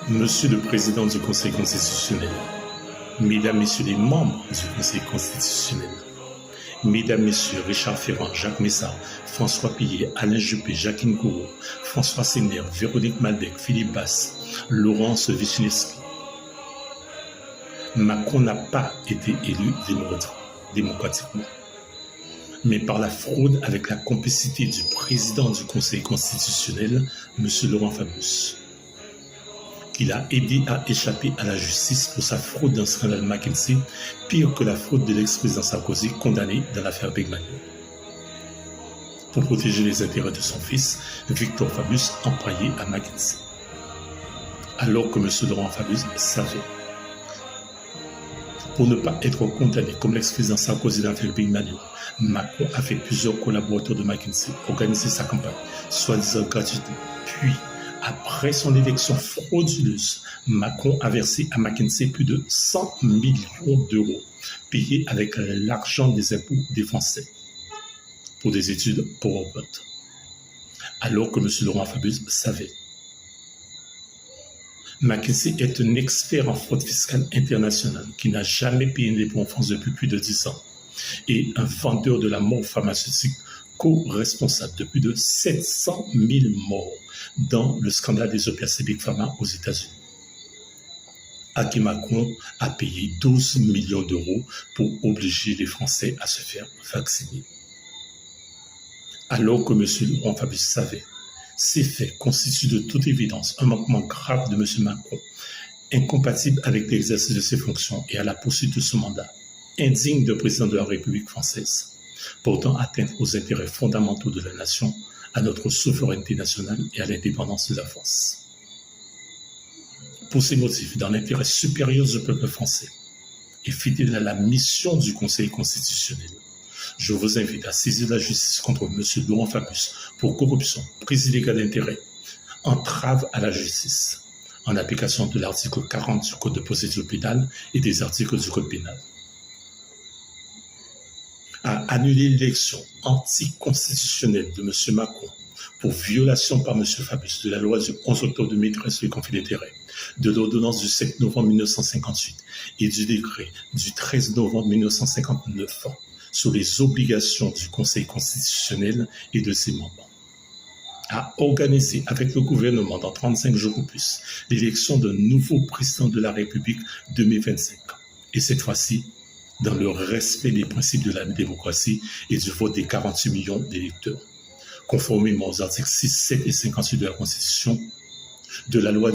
Monsieur le Président du Conseil constitutionnel, Mesdames, Messieurs les membres du Conseil constitutionnel, Mesdames, Messieurs Richard Ferrand, Jacques Messard, François Pillet, Alain Juppé, Jacqueline Gouraud, François Sénère, Véronique Maldec, Philippe Basse, Laurence Vichniewski. Macron n'a pas été élu démocratiquement, mais par la fraude avec la complicité du président du Conseil constitutionnel, M. Laurent Fabius. Il a aidé à échapper à la justice pour sa fraude dans le scandale McKinsey, pire que la fraude de l'ex-président Sarkozy condamné dans l'affaire Begmano. Pour protéger les intérêts de son fils, Victor Fabius empaillé à McKinsey. Alors que M. Laurent Fabius savait. Pour ne pas être condamné comme l'ex-président Sarkozy dans l'affaire Begmano, Macron a fait plusieurs collaborateurs de McKinsey organiser sa campagne, soi-disant gratuitement, puis après son élection frauduleuse, Macron a versé à McKinsey plus de 100 millions d'euros, payés avec l'argent des impôts des Français, pour des études PowerPoint. Alors que M. Laurent Fabius savait. McKinsey est un expert en fraude fiscale internationale qui n'a jamais payé une impôt en France depuis plus de 10 ans et un vendeur de la mort pharmaceutique co-responsable de plus de 700 000 morts dans le scandale des opiacés Big Pharma aux États-Unis. À qui Macron a payé 12 millions d'euros pour obliger les Français à se faire vacciner. Alors que M. Laurent Fabius savait, ces faits constituent de toute évidence un manquement grave de M. Macron, incompatible avec l'exercice de ses fonctions et à la poursuite de son mandat, indigne de président de la République française, portant atteinte aux intérêts fondamentaux de la nation, à notre souveraineté nationale et à l'indépendance de la France. Pour ces motifs, dans l'intérêt supérieur du peuple français et fidèle à la mission du Conseil constitutionnel, je vous invite à saisir la justice contre M. Laurent Fabius pour corruption, prise illégale d'intérêt, entrave à la justice, en application de l'article 40 du Code de procédure pénale et des articles du Code pénal. À annuler l'élection anticonstitutionnelle de M. Macron pour violation par M. Fabius de la loi du 11 octobre 2013 sur les conflits d'intérêts, de l'ordonnance du 7 novembre 1958 et du décret du 13 novembre 1959 sur les obligations du Conseil constitutionnel et de ses membres. À organiser avec le gouvernement dans 35 jours ou plus l'élection d'un nouveau président de la République 2025. Et cette fois-ci, dans le respect des principes de la démocratie et du vote des 48 millions d'électeurs, conformément aux articles 6, 7 et 58 de la Constitution, de la loi